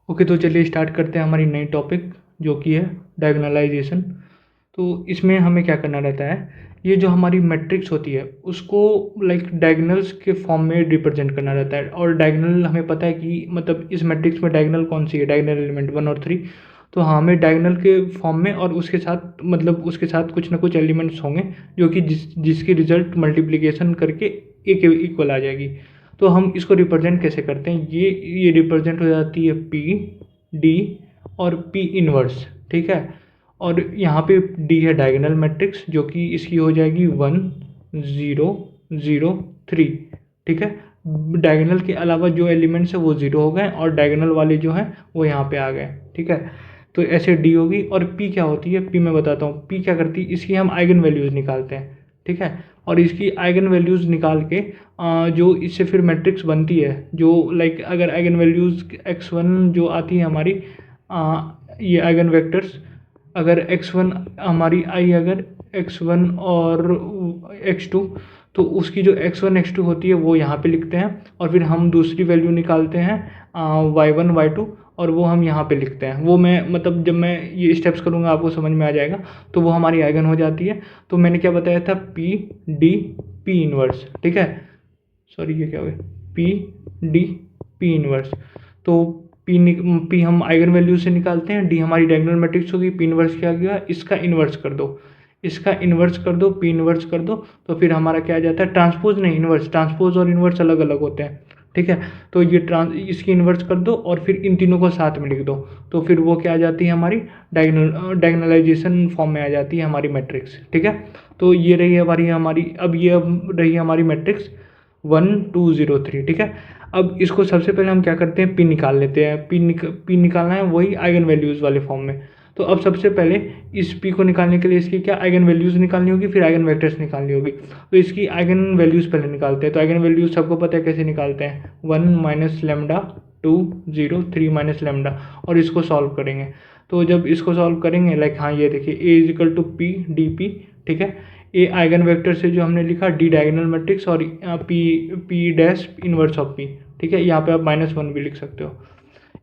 Okay, तो चलिए start करते हैं हमारी नई टॉपिक जो कि है डायगोनलाइजेशन। तो इसमें हमें क्या करना रहता है, ये जो हमारी मैट्रिक्स होती है उसको लाइक डायगोनल्स के फॉर्म में रिप्रेजेंट करना रहता है। और डायगोनल हमें पता है कि मतलब इस मैट्रिक्स में डायगोनल कौन सी है, डायगोनल एलिमेंट 1 और 3। तो हाँ, हमें डायगोनल के फॉर्म में और उसके साथ मतलब उसके साथ कुछ ना कुछ एलिमेंट्स होंगे जो कि जिसकी रिजल्ट मल्टीप्लिकेशन करके एक इक्वल आ जाएगी। तो हम इसको रिप्रेजेंट कैसे करते हैं, ये रिप्रेजेंट हो जाती है पी डी और पी इनवर्स। ठीक है, और यहाँ पे डी है डायगोनल मैट्रिक्स जो कि इसकी हो जाएगी 1 0 0 3। ठीक है, डायगोनल के अलावा जो एलिमेंट्स है वो ज़ीरो हो गए और डायगोनल वाले जो हैं वो यहाँ पे आ गए। ठीक है, तो ऐसे डी होगी। और पी क्या होती है, पी मैं बताता हूँ पी क्या करती है, इसकी हम आइगन वैल्यूज़ निकालते हैं। ठीक है, और इसकी आइगन वैल्यूज़ निकाल के जो इससे फिर मैट्रिक्स बनती है, जो लाइक अगर आइगन वैल्यूज़ x1 जो आती है हमारी, ये आइगन वेक्टर्स, अगर x1 हमारी आई, अगर x1 और x2, तो उसकी जो x1 x2 होती है वो यहाँ पे लिखते हैं। और फिर हम दूसरी वैल्यू निकालते हैं y1 y2, और वो हम यहाँ पे लिखते हैं। वो मैं मतलब जब मैं ये स्टेप्स करूँगा आपको समझ में आ जाएगा। तो वो हमारी आइगन हो जाती है। तो मैंने क्या बताया था, पी डी पी इनवर्स। ठीक है, सॉरी ये क्या हो गया, पी डी पी इनवर्स। तो पी हम आइगन वैल्यू से निकालते हैं, डी हमारी डायगोनल मैट्रिक्स होगी, पी इनवर्स क्या गया, इसका इन्वर्स कर दो, इसका इन्वर्स कर दो, पी इन्वर्स कर दो। तो फिर हमारा क्या आ जाता है, ट्रांसपोज नहीं इन्वर्स, ट्रांसपोज और इन्वर्स अलग अलग होते हैं। ठीक है, तो ये इसकी इन्वर्स कर दो और फिर इन तीनों को साथ में लिख दो। तो फिर वो क्या आ जाती है, हमारी डायगोनलाइजेशन फॉर्म में आ जाती है हमारी मैट्रिक्स। ठीक है, तो ये रही हमारी अब ये रही हमारी मैट्रिक्स 1 2 0 3। ठीक है, अब इसको सबसे पहले हम क्या करते हैं, पी निकाल लेते हैं। पी निकालना है वही आइगन वैल्यूज़ वाले फॉर्म में। तो अब सबसे पहले इस पी को निकालने के लिए इसकी क्या आइगन वैल्यूज़ निकालनी होगी, फिर आइगन वेक्टर्स निकालनी होगी। तो इसकी आइगन वैल्यूज़ पहले निकालते हैं। तो आइगन वैल्यूज़ सबको पता है कैसे निकालते हैं, 1 माइनस लेमडा 2 0 3 माइनस लेमडा, और इसको सॉल्व करेंगे। तो जब इसको सॉल्व करेंगे, लाइक हाँ ये देखिए A is equal to P D P. ठीक है, ए आइगन वेक्टर से जो हमने लिखा, डी डायगोनल मैट्रिक्स, और P P dash inverse of P. ठीक है, यहाँ पे आप -1 भी लिख सकते हो।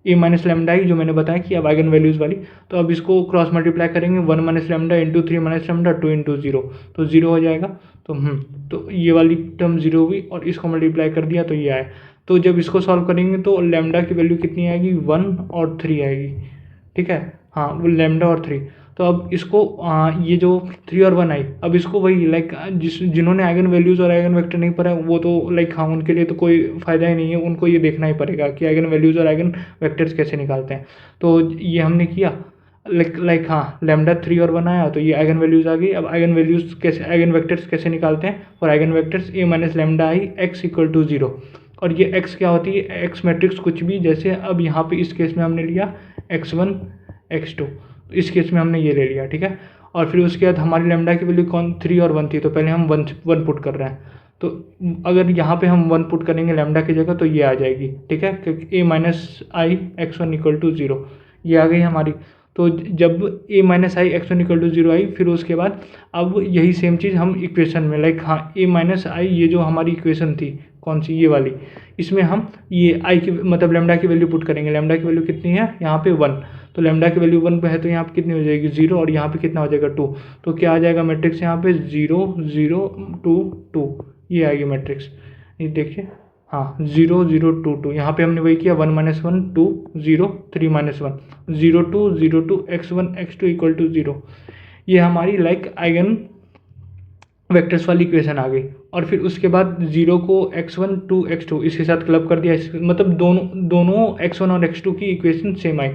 ए माइनस लेमडा ही जो मैंने बताया कि अब आइगन वैल्यूज़ वाली। तो अब इसको क्रॉस मल्टीप्लाई करेंगे, 1 minus lambda into 3 minus lambda 2 into 0, तो 0 हो जाएगा। तो ये वाली टर्म 0 हुई और इसको मल्टीप्लाई कर दिया तो ये आया। तो जब इसको सॉल्व करेंगे तो लेमडा की वैल्यू कितनी आएगी, 1 और 3 आएगी। ठीक है, हाँ वो लेमडा और 3। तो अब इसको ये जो 3 और 1 आई, अब इसको वही लाइक जिन्होंने आइगन वैल्यूज़ और आइगन वेक्टर नहीं पढ़ा वो तो लाइक हाँ उनके लिए तो कोई फ़ायदा ही नहीं है, उनको ये देखना ही पड़ेगा कि आइगन वैल्यूज़ और आइगन वेक्टर्स कैसे निकालते हैं। तो ये हमने किया, लाइक हाँ लेमडा 3 और 1 आया तो ये आइगन वैल्यूज़ आ गई। अब आइगन वैल्यूज़ कैसे, आइगन वेक्टर्स कैसे निकालते हैं, और eigen vectors A minus lambda I X equal to 0। और ये एक्स क्या होती है, एक्स मैट्रिक्स कुछ भी, जैसे अब यहाँ पे इस केस में हमने लिया x1 x2, इस केस में हमने ये ले लिया। ठीक है, और फिर उसके बाद हमारी लेमडा की वैल्यू कौन 3 और 1 थी, तो पहले हम वन पुट कर रहे हैं। तो अगर यहाँ पे हम 1 पुट करेंगे लेमडा की जगह तो ये आ जाएगी। ठीक है, क्योंकि A minus I x1 equal to 0 ये आ गई हमारी। तो जब A minus I x1 equal to 0 आई, फिर उसके बाद अब यही सेम चीज़ हम इक्वेशन में, लाइक हाँ ए माइनस आई ये जो हमारी इक्वेशन थी कौन सी, ये वाली, इसमें हम ये आई की मतलब लेमडा की वैल्यू पुट करेंगे। लेमडा की वैल्यू कितनी है यहाँ पे 1, तो लेमडा की वैल्यू 1 पे है तो यहाँ पे कितनी हो जाएगी 0, और यहाँ पे कितना हो जाएगा 2। तो क्या आ जाएगा मैट्रिक्स यहाँ पे 0 0 2 2, ये आएगी मैट्रिक्स। ये देखिए हाँ 0 0 2 2, यहाँ पे हमने वही किया 1 minus 1 2 0 3 minus 1 0 2 0 2 x1 x2 equal to 0। ये हमारी लाइक आइगन वेक्टर्स वाली इक्वेशन आ गई। और फिर उसके बाद 0 को x1 2 x2 इसके साथ क्लब कर दिया, मतलब दोनों x1 और x2 की इक्वेशन सेम आई,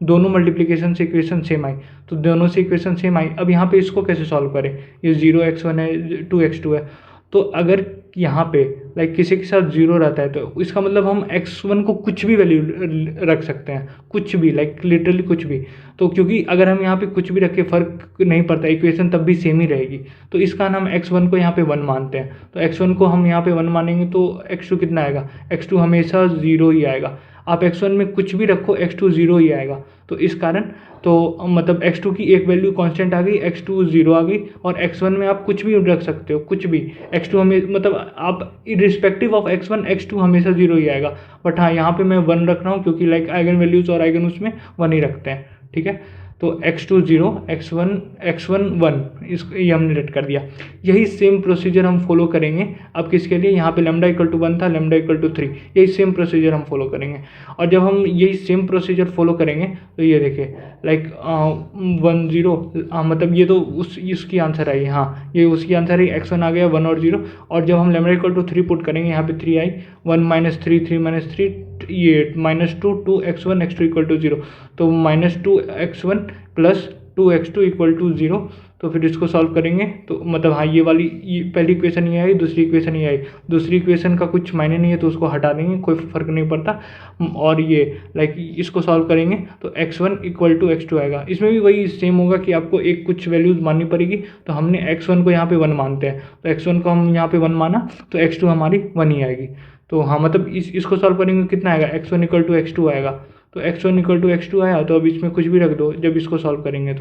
दोनों मल्टीप्लिकेशन से इक्वेशन सेम आई, तो दोनों से इक्वेशन सेम आई। अब यहाँ पे इसको कैसे सॉल्व करें, ये 0 x1 है 2 x2 है, तो अगर यहाँ पे लाइक किसी के साथ 0 रहता है तो इसका मतलब हम x1 को कुछ भी वैल्यू रख सकते हैं, कुछ भी, लाइक लिटरली कुछ भी। तो क्योंकि अगर हम यहाँ पे कुछ भी रखें फ़र्क नहीं पड़ता, इक्वेशन तब भी सेम ही रहेगी। तो इस कारण हम x1 को यहाँ पे 1 मानते हैं। तो x1 को हम यहाँ पे 1 मानेंगे तो x2 कितना आएगा, x2 हमेशा 0 ही आएगा। आप x1 में कुछ भी रखो x2 0 ही आएगा। तो इस कारण तो मतलब x2 की एक वैल्यू कांस्टेंट आ गई, x2 0 आ गई, और x1 में आप कुछ भी रख सकते हो, कुछ भी। x2 हमें मतलब आप इरिस्पेक्टिव ऑफ x1 x2 हमेशा 0 ही आएगा। बट हाँ, यहाँ पे मैं 1 रख रहा हूँ क्योंकि लाइक आइगन वैल्यूज़ और आइगन उसमें 1 ही रखते हैं, ठीक है। तो x2 0, x1 1, इसको ये हमने रेड कर दिया। यही सेम प्रोसीजर हम फॉलो करेंगे अब किसके लिए, यहाँ पे लैम्डा इक्वल टू 1 था, लैम्डा इक्वल टू 3, यही सेम प्रोसीजर हम फॉलो करेंगे। और जब हम यही सेम प्रोसीजर फॉलो करेंगे तो ये देखिए लाइक 1 0, मतलब ये तो इसकी आंसर आई, हाँ ये उसकी आंसर आई, x1 आ गया 1 और 0। और जब हम लैम्डा इक्वल टू 3 पुट करेंगे, यहाँ पे 3 आई, 1 माइनस 3, 3 माइनस 3, ये -2, 2x1 x2 इक्वल टू 0। तो -2x1 plus 2x2 equal to 0। तो फिर इसको सॉल्व करेंगे तो मतलब हाँ, ये वाली ये पहली इक्वेशन ये आई, दूसरी इक्वेशन ये आई। दूसरी इक्वेशन का कुछ मायने नहीं है तो उसको हटा देंगे, कोई फ़र्क नहीं पड़ता। और ये लाइक इसको सॉल्व करेंगे तो x1 इक्वल टू x2 आएगा। इसमें भी वही सेम होगा कि आपको एक कुछ वैल्यूज़ माननी पड़ेगी। तो हमने x1 को यहाँ पे 1 मानते हैं, तो x1 को हम यहाँ पे 1 माना, तो x2 हमारी 1 ही आएगी। तो हाँ, मतलब इसको सॉल्व करेंगे कितना आएगा, x1 इक्वल टू x2 आएगा। तो x1 इक्वल टू x2 आया, तो अब इसमें कुछ भी रख दो जब इसको सॉल्व करेंगे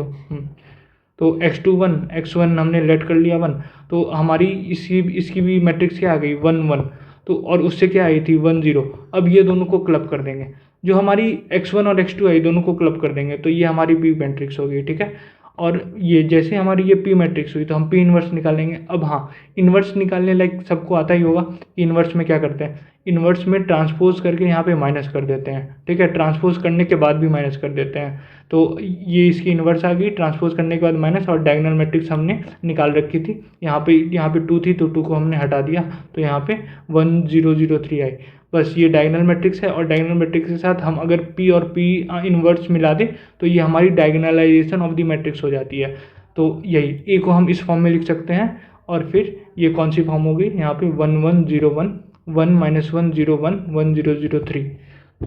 तो x2 1, x1 हमने लेट कर लिया 1। तो हमारी इसकी भी मैट्रिक्स क्या आ गई, 1 1। तो और उससे क्या आई थी, 1 0। अब ये दोनों को क्लब कर देंगे, जो हमारी x1 और x2 आई दोनों को क्लब कर देंगे, तो ये हमारी पी मैट्रिक्स हो गई, ठीक है। और ये जैसे हमारी ये पी मैट्रिक्स हुई तो हम पी इन्वर्स निकालेंगे। अब हाँ, इन्वर्स निकालने लाइक सबको आता ही होगा कि इन्वर्स में क्या करते हैं, इन्वर्स में ट्रांसपोज करके यहाँ पे माइनस कर देते हैं, ठीक है। ट्रांसपोज करने के बाद भी माइनस कर देते हैं। तो ये इसकी इन्वर्स आ गई, ट्रांसपोज करने के बाद माइनस, और डायगोनल मैट्रिक्स हमने निकाल रखी थी। यहाँ पे 2 थी तो 2 को हमने हटा दिया, तो यहाँ पे 1 0 0 3 आई। बस ये डायगोनल मैट्रिक्स है, और डायगोनल मैट्रिक्स के साथ हम अगर पी और पी इन्वर्स मिला दें तो ये हमारी डायगोनलाइजेशन ऑफ द मैट्रिक्स हो जाती है। तो यही ए को हम इस फॉर्म में लिख सकते हैं। और फिर ये कौन सी फॉर्म हो गई, यहाँ पे 1 1 0 1, 1 -1 0 1, 1 0 0 3।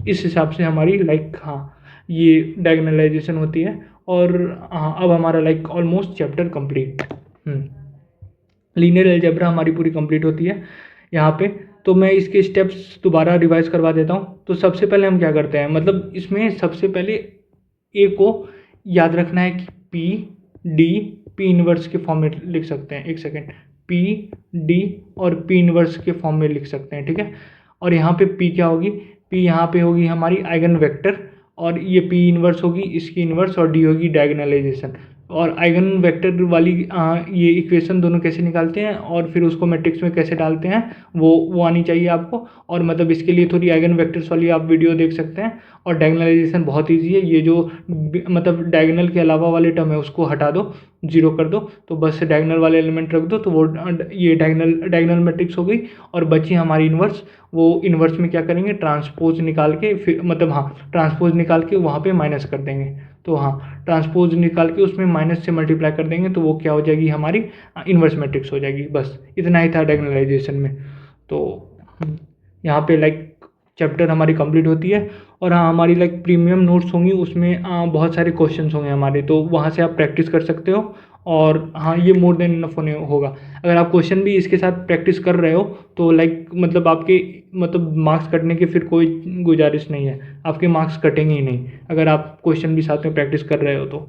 इस हिसाब से हमारी लाइक हाँ ये डायगोनलाइजेशन होती है। और हाँ, अब हमारा like almost chapter complete, linear algebra हमारी पूरी कंप्लीट होती है यहाँ पे। तो मैं इसके स्टेप्स दोबारा रिवाइज करवा देता हूँ। तो सबसे पहले हम क्या करते हैं, मतलब इसमें सबसे पहले ए को याद रखना है कि पी डी पी इन्वर्स के फॉर्म में लिख सकते हैं, एक सेकेंड, पी डी और पी इन्वर्स के फॉर्म में लिख सकते हैं, ठीक है। और यहाँ पे पी क्या होगी, पी यहाँ पे होगी हमारी आइगन वेक्टर, और ये पी इन्वर्स होगी इसकी इन्वर्स, और डी होगी डायगोनलाइजेशन। और आइगन वेक्टर वाली ये इक्वेशन दोनों कैसे निकालते हैं और फिर उसको मैट्रिक्स में कैसे डालते हैं, वो आनी चाहिए आपको। और मतलब इसके लिए थोड़ी आइगन वेक्टर्स वाली आप वीडियो देख सकते हैं। और डायगोनलाइजेशन बहुत ईजी है, ये जो मतलब डायगोनल के अलावा वाले टर्म है उसको हटा दो, 0 कर दो, तो बस डायगोनल वाले एलिमेंट रख दो, तो वो ये डायगोनल मैट्रिक्स हो गई। और बची हमारी इन्वर्स, वो इन्वर्स में क्या करेंगे, ट्रांसपोज निकाल के फिर मतलब हाँ ट्रांसपोज निकाल के वहाँ पे माइनस कर देंगे। तो हाँ, ट्रांसपोज निकाल के उसमें माइनस से मल्टीप्लाई कर देंगे, तो वो क्या हो जाएगी, हमारी इन्वर्स मैट्रिक्स हो जाएगी। बस इतना ही था डायगोनलाइजेशन में। तो यहाँ पे लाइक चैप्टर हमारी कंप्लीट होती है। और हाँ, हमारी लाइक प्रीमियम नोट्स होंगी, उसमें बहुत सारे क्वेश्चंस होंगे हमारे, तो वहाँ से आप प्रैक्टिस कर सकते हो। और हाँ, ये मोर देन इनफ होने होगा। अगर आप क्वेश्चन भी इसके साथ प्रैक्टिस कर रहे हो तो लाइक मतलब आपके मतलब मार्क्स कटने की फिर कोई गुजारिश नहीं है, आपके मार्क्स कटेंगे ही नहीं अगर आप क्वेश्चन भी साथ में प्रैक्टिस कर रहे हो तो।